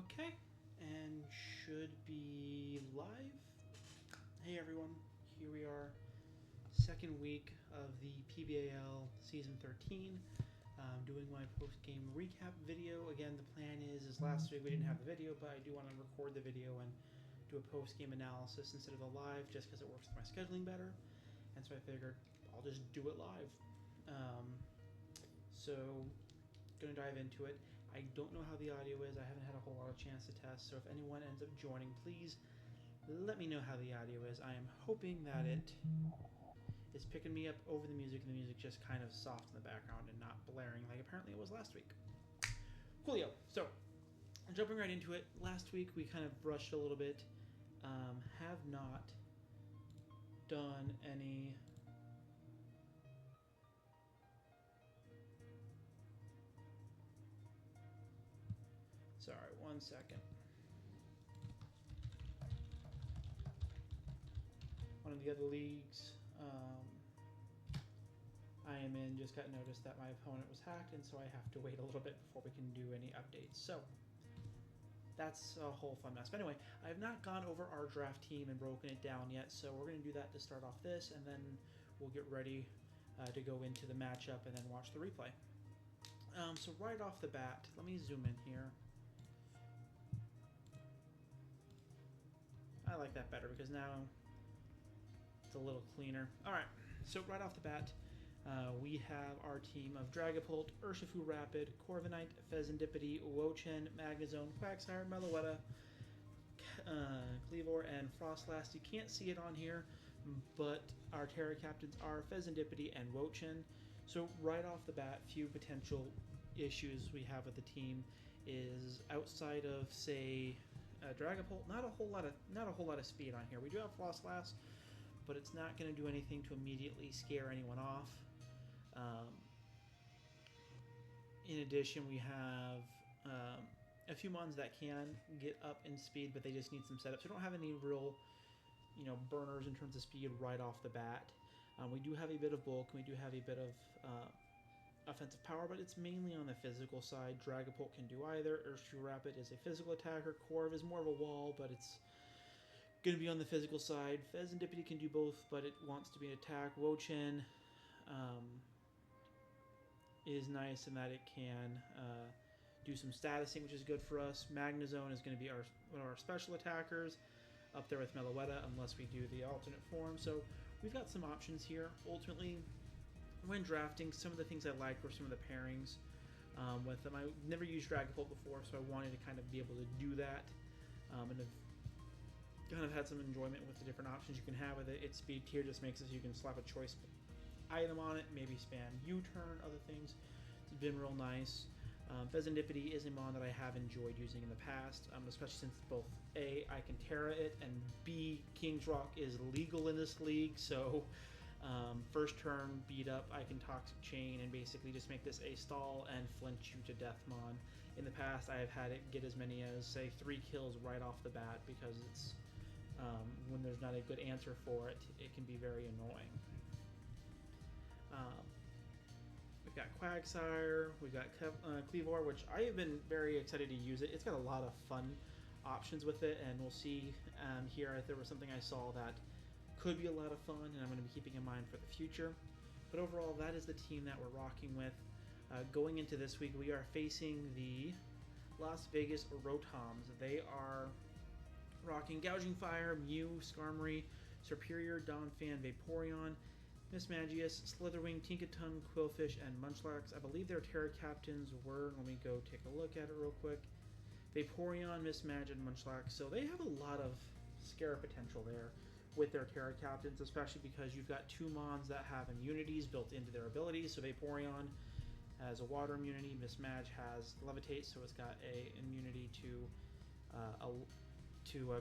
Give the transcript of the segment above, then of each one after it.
Okay, and should be live. Hey everyone, here we are, second week of the PBAL Season 13. Doing my post-game recap video. Again, the plan is last week we didn't have the video, but I do want to record the video and do a post-game analysis instead of a live, just because it works with my scheduling better. And so I figured I'll just do it live. So, gonna dive into it. I don't know how the audio is. I haven't had a whole lot of chance to test, so if anyone ends up joining, please let me know how the audio is. I am hoping that it is picking me up over the music, and the music just kind of soft in the background and not blaring like apparently it was last week. Coolio. So, jumping right into it. Last week we kind of rushed a little bit. Have not done any... Sorry, 1 second. One of the other leagues I am in just got noticed that my opponent was hacked, and so I have to wait a little bit before we can do any updates. So that's a whole fun mess. But anyway, I have not gone over our draft team and broken it down yet, so we're going to do that to start off this, and then we'll get ready to go into the matchup and then watch the replay. So right off the bat, let me zoom in here. I like that better because now it's a little cleaner. Alright, so right off the bat, we have our team of Dragapult, Urshifu Rapid, Corviknight, Fezandipiti, Wochen, Magnezone, Quagsire, Meloetta, Kleavor, and Frostlass. You can't see it on here, but our Terra Captains are Fezandipiti and Wochen. So right off the bat, few potential issues we have with the team is outside of, say, Dragapult, not a whole lot of speed on here. We do have Frostlass, but it's not going to do anything to immediately scare anyone off. In addition, we have a few mons that can get up in speed, but they just need some setup. So we don't have any real, burners in terms of speed right off the bat. We do have a bit of bulk, and we do have a bit of offensive power, but it's mainly on the physical side. Dragapult can do either. Urshifu Rapid is a physical attacker. Corv is more of a wall, but it's going to be on the physical side. Fezandipiti can do both, but it wants to be an attack. Wochen is nice in that it can do some statusing, which is good for us. Magnezone is going to be one of our special attackers, up there with Meloetta, unless we do the alternate form. So we've got some options here. Ultimately, when drafting, some of the things I liked were some of the pairings with them. I never used Dragapult before, so I wanted to kind of be able to do that, and have kind of had some enjoyment with the different options you can have with it. Its speed tier just makes it so you can slap a choice item on it, maybe spam U-turn, other things. It's been real nice. Fezandipiti is a mon that I have enjoyed using in the past, especially since both A, I can Terra it, and B, King's Rock is legal in this league, so first turn, beat up, I can Toxic Chain and basically just make this a stall and flinch you to death mon. In the past, I have had it get as many as, say, 3 kills right off the bat because it's, when there's not a good answer for it, it can be very annoying. We've got Quagsire, we've got Kleavor, which I have been very excited to use it. It's got a lot of fun options with it, and we'll see here if there was something I saw that could be a lot of fun, and I'm going to be keeping in mind for the future. But overall, that is the team that we're rocking with. Going into this week, we are facing the Las Vegas Rotoms. They are rocking Gouging Fire, Mew, Skarmory, Serperior, Donphan, Vaporeon, Mismagius, Slitherwing, Tinkaton, Quillfish, and Munchlax. I believe their Terra Captains were, let me go take a look at it real quick, Vaporeon, Mismag, and Munchlax. So they have a lot of scare potential there with their Terra Captains, especially because you've got 2 mons that have immunities built into their abilities. So Vaporeon has a water immunity, Mismag has Levitate, so it's got a immunity to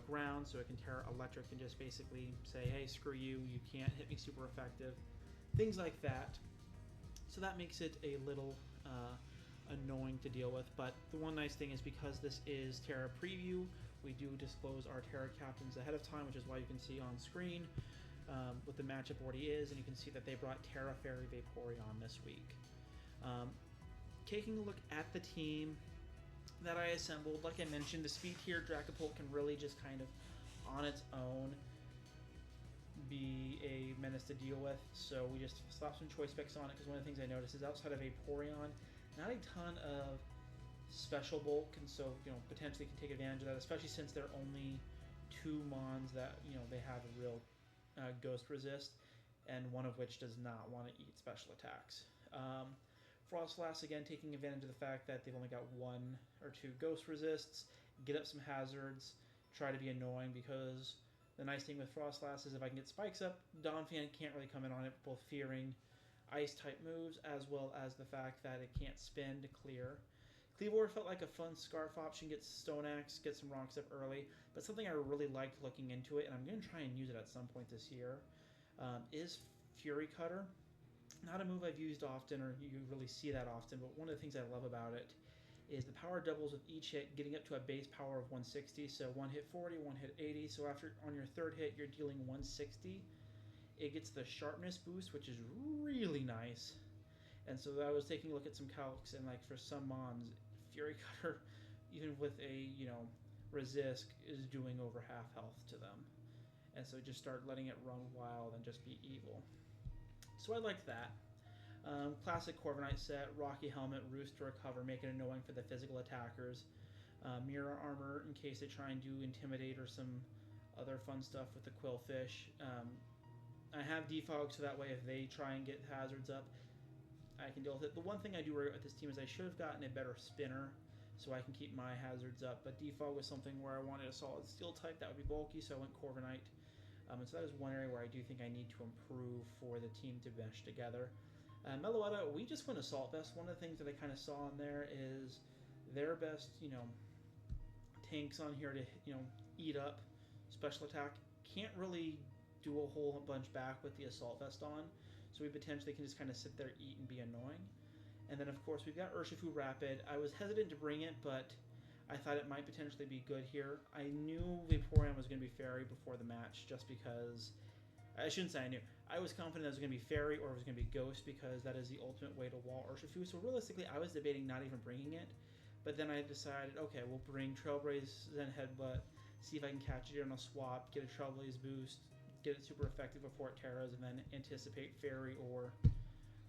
ground, so it can Terra Electric and just basically say, hey, screw you, you can't hit me super effective. Things like that. So that makes it a little annoying to deal with, but the one nice thing is because this is Terra Preview, we do disclose our Terra Captains ahead of time, which is why you can see on screen what the matchup already is, and you can see that they brought Terra Fairy Vaporeon this week. Taking a look at the team, that I assembled. Like I mentioned, the speed tier Dracopult can really just kind of, on its own, be a menace to deal with. So we just slapped some choice specs on it, because one of the things I noticed is outside of Vaporeon, not a ton of special bulk, and so potentially can take advantage of that, especially since they're only 2 mons that they have a real ghost resist, and one of which does not want to eat special attacks. Frostlass, again, taking advantage of the fact that they've only got 1 or 2 ghost resists, get up some hazards, try to be annoying, because the nice thing with Frostlass is if I can get spikes up, Donphan can't really come in on it, both fearing ice type moves as well as the fact that it can't spin to clear. Cleavor felt like a fun Scarf option, get Stone Axe, get some rocks up early, but something I really liked looking into it, and I'm going to try and use it at some point this year, is Fury Cutter. Not a move I've used often, or you really see that often, but one of the things I love about it is the power doubles with each hit, getting up to a base power of 160, so 1 hit 40, 1 hit 80, so after on your 3rd hit you're dealing 160. It gets the sharpness boost, which is really nice, and so I was taking a look at some calcs, and like for some mons, Fury Cutter, even with a resist, is doing over half health to them, and so just start letting it run wild and just be evil. So I liked that. Classic Corviknight set, Rocky Helmet, Roost to recover, make it annoying for the physical attackers. Mirror Armor in case they try and do Intimidate or some other fun stuff with the Quillfish. I have Defog, so that way if they try and get hazards up, I can deal with it. The one thing I do regret with this team is I should have gotten a better spinner so I can keep my hazards up, but Defog was something where I wanted a solid steel type that would be bulky, so I went Corviknight. And so that is one area where I do think I need to improve for the team to mesh together. Meloetta, we just went Assault Vest. One of the things that I kind of saw in there is their best, tanks on here to, eat up special attack. Can't really do a whole bunch back with the Assault Vest on, so we potentially can just kind of sit there, eat, and be annoying. And then, of course, we've got Urshifu Rapid. I was hesitant to bring it, but I thought it might potentially be good here. I knew Vaporeon was going to be Fairy before the match, just because... I shouldn't say I knew. I was confident that it was going to be Fairy or it was going to be Ghost, because that is the ultimate way to wall Urshifu. So realistically, I was debating not even bringing it. But then I decided, okay, we'll bring Trailblaze, Zen Headbutt, see if I can catch it on a swap, get a Trailblaze boost, get it super effective before it Terras, and then anticipate Fairy or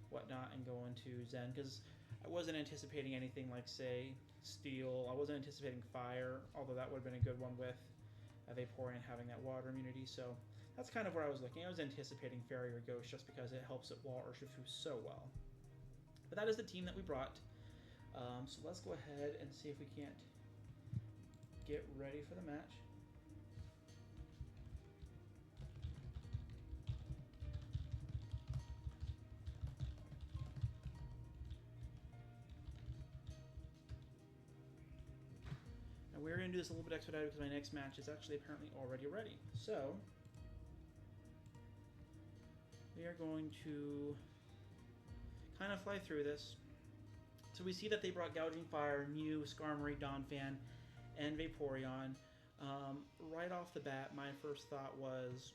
whatnot and go into Zen. Because I wasn't anticipating anything like, say, Steel. I wasn't anticipating Fire, although that would have been a good one with Vaporeon having that water immunity. So that's kind of where I was looking. I was anticipating Fairy or Ghost just because it helps it wall Urshifu so well. But that is the team that we brought. So let's go ahead and see if we can't get ready for the match. And we're going to do this a little bit expedited because my next match is actually apparently already ready. So we are going to kind of fly through this. So we see that they brought Gouging Fire, Mew, Skarmory, Donphan, and Vaporeon. Right off the bat, my first thought was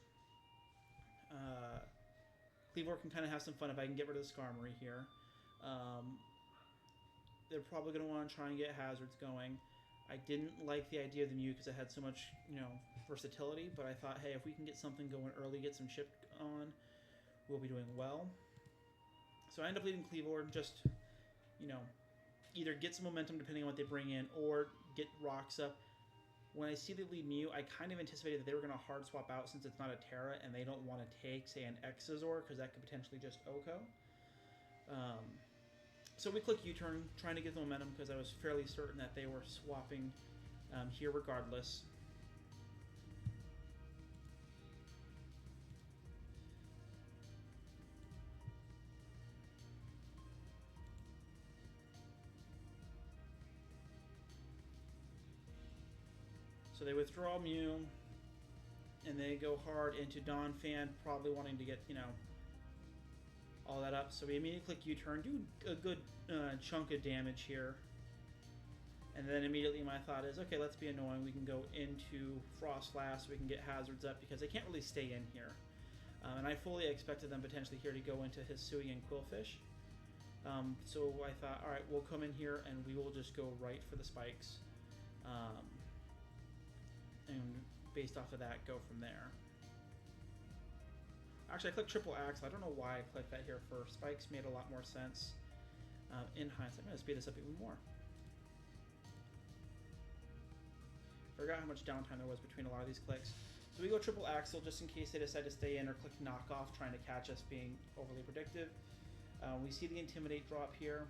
Cleavor can kind of have some fun if I can get rid of the Skarmory here. They're probably going to want to try and get hazards going. I didn't like the idea of the Mew because it had so much, versatility, but I thought, hey, if we can get something going early, get some chip on, we'll be doing well. So I end up leading Cleavor, just, either get some momentum depending on what they bring in, or get rocks up. When I see they lead Mew, I kind of anticipated that they were going to hard swap out since it's not a Terra, and they don't want to take, say, an Exazor, because that could potentially just OHKO. So we click U-turn, trying to get the momentum, because I was fairly certain that they were swapping here regardless. So they withdraw Mew, and they go hard into Donphan, probably wanting to get, all that up. So we immediately click U-turn, do a good chunk of damage here. And then immediately my thought is, okay, let's be annoying. We can go into Frostlass, we can get hazards up, because they can't really stay in here. And I fully expected them potentially here to go into Hisui and Quillfish. So I thought, all right, we'll come in here and we will just go right for the spikes, and based off of that, go from there. Actually, I clicked triple axle. I don't know why I clicked that here first. Spikes made a lot more sense. In hindsight, I'm going to speed this up even more. Forgot how much downtime there was between a lot of these clicks. So we go triple axle just in case they decide to stay in, or click knockoff trying to catch us being overly predictive. We see the intimidate drop here.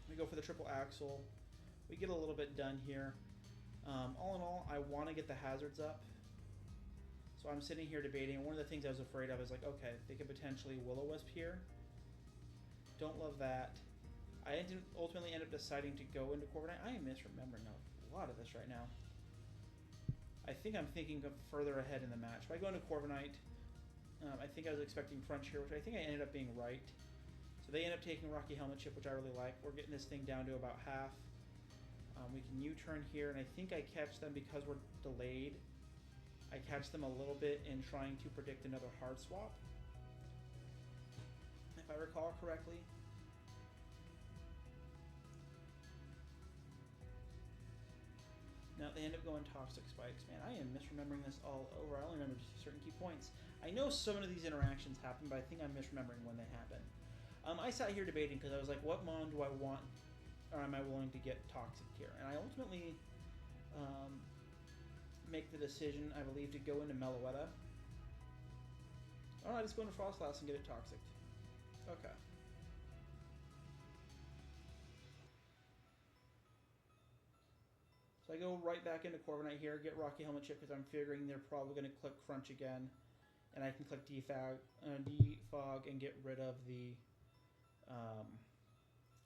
We go for the triple axle. We get a little bit done here. All in all, I want to get the hazards up. So I'm sitting here debating, and one of the things I was afraid of is like, okay, they could potentially will-o-wisp here. Don't love that. I ultimately end up deciding to go into Corviknight. I am misremembering a lot of this right now. I think I'm thinking of further ahead in the match. If I go into Corviknight, I think I was expecting Crunch here, which I think I ended up being right. So they end up taking Rocky Helmet Chip, which I really like. We're getting this thing down to about half. We can U-turn here, and I think I catch them because we're delayed. I catch them a little bit in trying to predict another hard swap, if I recall correctly. Now they end up going Toxic Spikes. Man, I am misremembering this all over. I only remember just certain key points. I know some of these interactions happen, but I think I'm misremembering when they happen. I sat here debating because I was like, what mon do I want, or am I willing to get Toxic here? And I ultimately make the decision, I believe, to go into Meloetta. Oh, I just go into Frostlass and get it Toxic. Okay. So I go right back into Corviknight here, get Rocky Helmet Chip because I'm figuring they're probably going to click Crunch again. And I can click Defog and get rid of the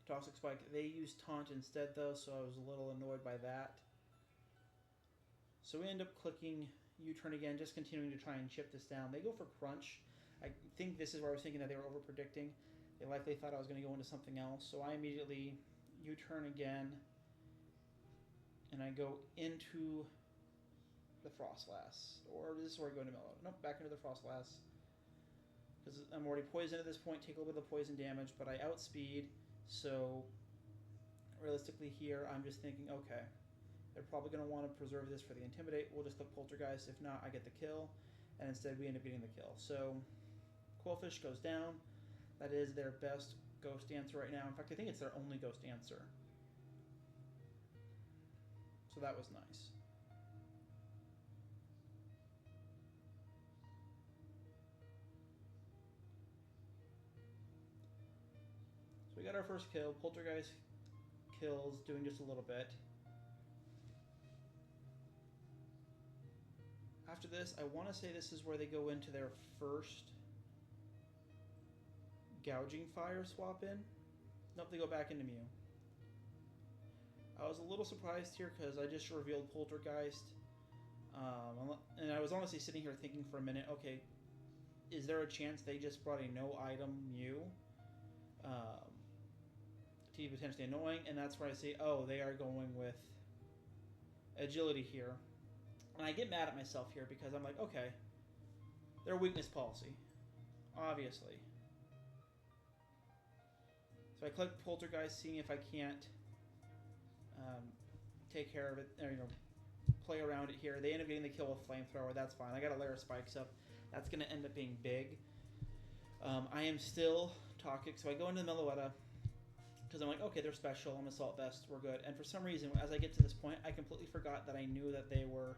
Toxic Spike. They used Taunt instead though, so I was a little annoyed by that. So we end up clicking U-turn again, just continuing to try and chip this down. They go for Crunch. I think this is where I was thinking that they were over-predicting. They likely thought I was going to go into something else, so I immediately U-turn again. And I go into the Frostlass. Or this is where I go into Meloetta. Nope, back into the Frostlass. Because I'm already poisoned at this point, take a little bit of poison damage, but I outspeed. So, realistically here, I'm just thinking, okay, they're probably going to want to preserve this for the Intimidate. We'll just click Poltergeist. If not, I get the kill. And instead, we end up getting the kill. So, Quillfish goes down. That is their best ghost answer right now. In fact, I think it's their only ghost answer. So that was nice. So we got our first kill. Poltergeist kills, doing just a little bit. After this, I want to say this is where they go into their first Gouging Fire swap in. Nope, they go back into Mew. I was a little surprised here because I just revealed Poltergeist. And I was honestly sitting here thinking for a minute, okay, is there a chance they just brought a no-item Mew to be potentially annoying? And that's where I say, oh, they are going with Agility here. And I get mad at myself here because I'm like, okay, they're weakness policy, obviously. So I click Poltergeist, seeing if I can't take care of it, or play around it here. They end up getting the kill with Flamethrower. That's fine. I got a layer of spikes up. That's going to end up being big. I am still Toxic, so I go into the Meloetta because I'm like, okay, they're special. I'm Assault Vest. We're good. And for some reason, as I get to this point, I completely forgot that I knew that they were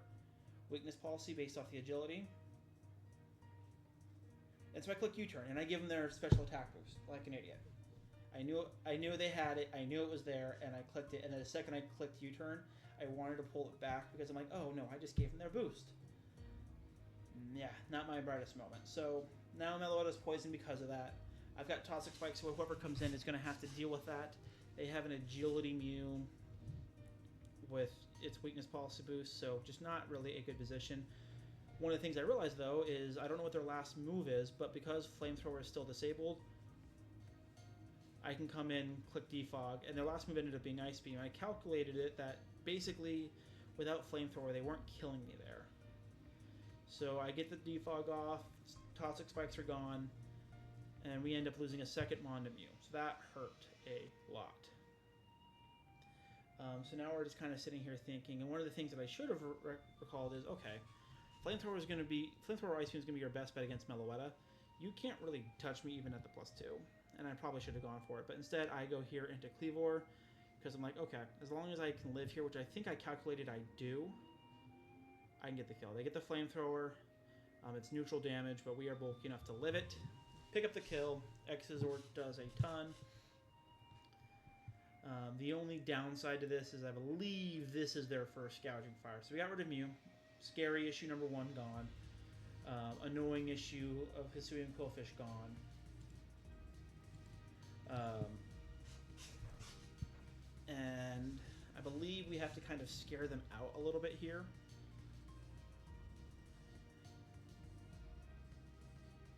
weakness policy based off the agility. And so I click U-turn, and I give them their special attack boost, like an idiot. I knew they had it. I knew it was there, and I clicked it. And then the second I clicked U-turn, I wanted to pull it back because I'm like, oh no, I just gave them their boost. Yeah, not my brightest moment. So now Meloetta's poisoned because of that. I've got Toxic Spike, so whoever comes in is going to have to deal with that. They have an Agility Mew with its weakness policy boost, so just not really a good position. One of the things I realized, though, is I don't know what their last move is, but because Flamethrower is still disabled, I can come in, click Defog, and their last move ended up being Ice Beam. I calculated it that basically, without Flamethrower, they weren't killing me there. So I get the Defog off, Toxic Spikes are gone, and we end up losing a second Mon to Mew. So that hurt a lot. So now we're just kind of sitting here thinking, and one of the things that I should have recalled is, okay, Flamethrower Ice Beam is going to be your best bet against Meloetta. You can't really touch me even at the +2, and I probably should have gone for it. But instead, I go here into Cleavor, because I'm like, okay, as long as I can live here, which I think I calculated I do, I can get the kill. They get the Flamethrower. It's neutral damage, but we are bulky enough to live it. Pick up the kill. Exazord does a ton. The only downside to this is I believe this is their first Gouging Fire. So we got rid of Mew. Scary issue number 1 gone. Annoying issue of Hisuian Quillfish gone. And I believe we have to kind of scare them out a little bit here.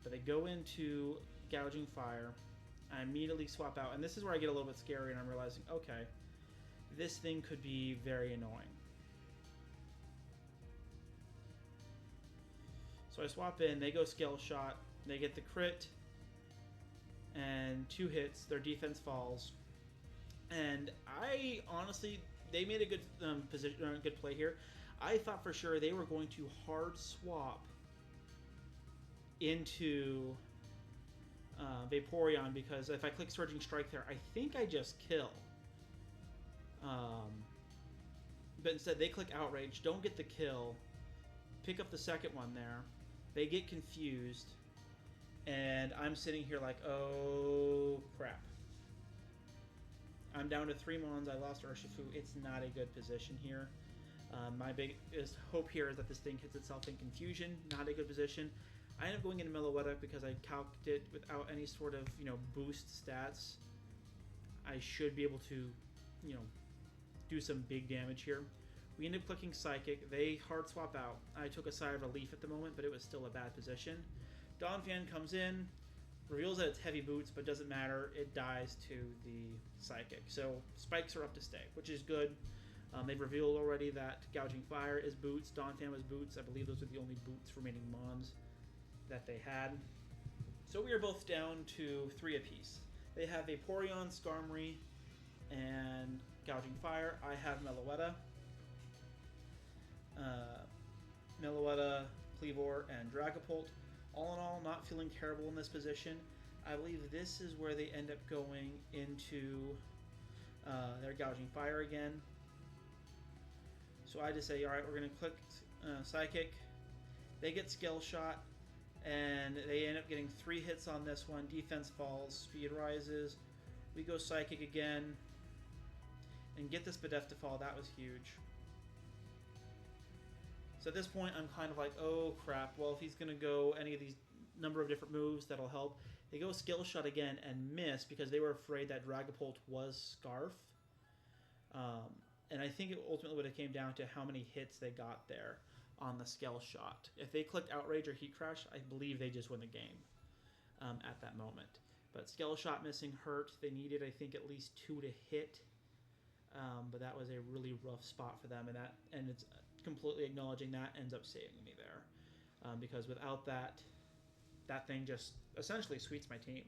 But they go into Gouging Fire. I immediately swap out, and this is where I get a little bit scary, and I'm realizing, okay, this thing could be very annoying. So I swap in, they go Skill Shot, they get the crit, and 2 hits, their defense falls. And I honestly, they made a good good play here. I thought for sure they were going to hard swap into Vaporeon, because if I click Surging Strike there, I think I just kill. But instead they click Outrage, don't get the kill, pick up the second one there, they get confused, and I'm sitting here like, oh crap. I'm down to 3 Mons, I lost Urshifu, it's not a good position here. My biggest hope here is that this thing hits itself in Confusion, not a good position. I end up going into Meloetta because I calced it without any sort of, boost stats. I should be able to, do some big damage here. We end up clicking Psychic. They hard swap out. I took a sigh of relief at the moment, but it was still a bad position. Donphan comes in, reveals that it's heavy boots, but doesn't matter. It dies to the Psychic. So spikes are up to stay, which is good. They've revealed already that Gouging Fire is boots. Donphan was boots. I believe those are the only boots remaining Mons that they had. So we are both down to 3 apiece. They have Vaporeon, Skarmory, and Gouging Fire. I have Meloetta. Meloetta, Cleavor, and Dragapult. All in all, not feeling terrible in this position. I believe this is where they end up going into their Gouging Fire again. So I just say, alright, we're going to click Psychic. They get Skill Shot, and they end up getting 3 hits on this one. Defense falls, speed rises. We go Psychic again, and get this Bidef to fall. That was huge. So at this point, I'm kind of like, oh crap. Well, if he's going to go any of these number of different moves, that'll help. They go Skill Shot again and miss because they were afraid that Dragapult was Scarf. And I think it ultimately would have came down to how many hits they got there on the Skill Shot. If they clicked Outrage or Heat Crash, I believe they just win the game at that moment. But Skill Shot missing hurt. They needed, I think, at least 2 to hit. But that was a really rough spot for them, and it's completely acknowledging that ends up saving me there, because without that thing just essentially sweeps my team,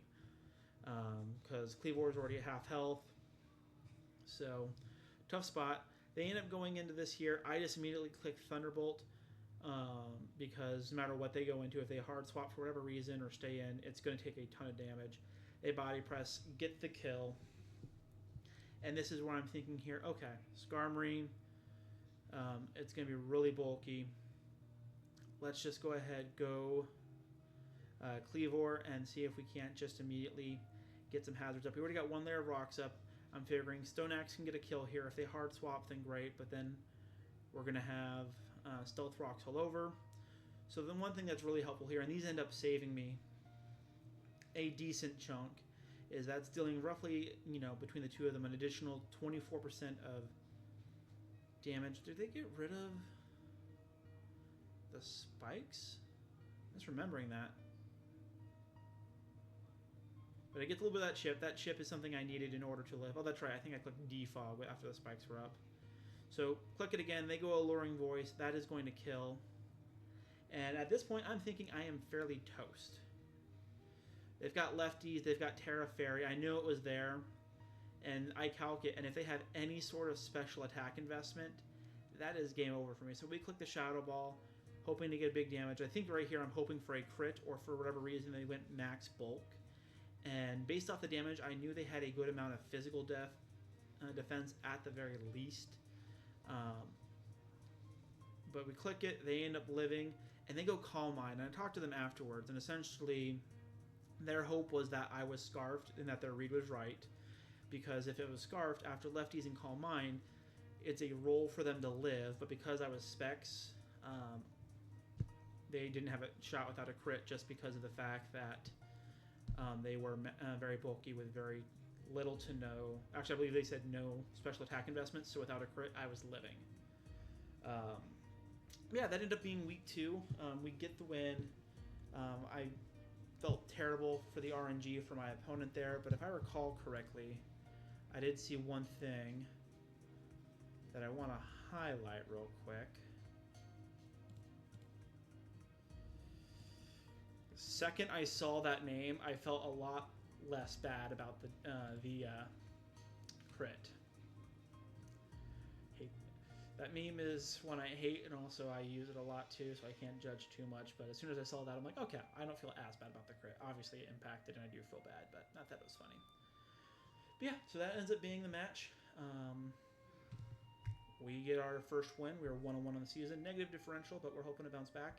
because Cleavor is already at half health. So tough spot. They end up going into this here. I just immediately click Thunderbolt, because no matter what they go into, if they hard swap for whatever reason or stay in, it's going to take a ton of damage. They body press, get the kill. And this is where I'm thinking here, okay, Skarmory, it's going to be really bulky. Let's just go ahead, go Cleavor, and see if we can't just immediately get some hazards up. We already got 1 layer of rocks up. I'm figuring Stone Axe can get a kill here. If they hard swap, then great, but then we're going to have Stealth Rocks all over. So the one thing that's really helpful here, and these end up saving me a decent chunk, is that's dealing roughly, between the 2 of them, an additional 24% of damage. Did they get rid of the spikes? I'm just remembering that. But it gets a little bit of that chip. That chip is something I needed in order to live. Oh, that's right. I think I clicked Defog after the spikes were up. So click it again. They go Alluring Voice. That is going to kill. And at this point, I'm thinking I am fairly toast. They've got lefties. They've got Terra Fairy. I knew it was there, and I calc it. And if they have any sort of special attack investment, that is game over for me. So we click the Shadow Ball, hoping to get big damage. I think right here I'm hoping for a crit, or for whatever reason they went max bulk. And based off the damage, I knew they had a good amount of physical defense at the very least. But we click it, they end up living, and they go Calm Mind. And I talked to them afterwards, and essentially their hope was that I was Scarfed and that their read was right. Because if it was Scarfed, after lefties and Calm Mind, it's a roll for them to live. But because I was Specs, they didn't have a shot without a crit, just because of the fact that they were very bulky with very little to no... Actually, I believe they said no special attack investments, so without a crit, I was living. Yeah, that ended up being week 2. We get the win. I felt terrible for the RNG for my opponent there, but if I recall correctly, I did see one thing that I want to highlight real quick. The second I saw that name, I felt a lot less bad about the crit. That meme is one I hate, and also I use it a lot too, so I can't judge too much. But as soon as I saw that, I'm like, okay, I don't feel as bad about the crit. Obviously, it impacted, and I do feel bad, but not that it was funny. But yeah, so that ends up being the match. We get our first win. We were 1-1 on the season. Negative differential, but we're hoping to bounce back.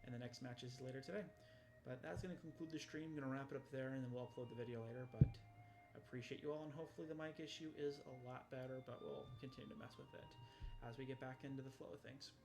And the next match is later today. But that's going to conclude the stream. I'm going to wrap it up there, and then we'll upload the video later. But I appreciate you all, and hopefully the mic issue is a lot better, but we'll continue to mess with it as we get back into the flow of things.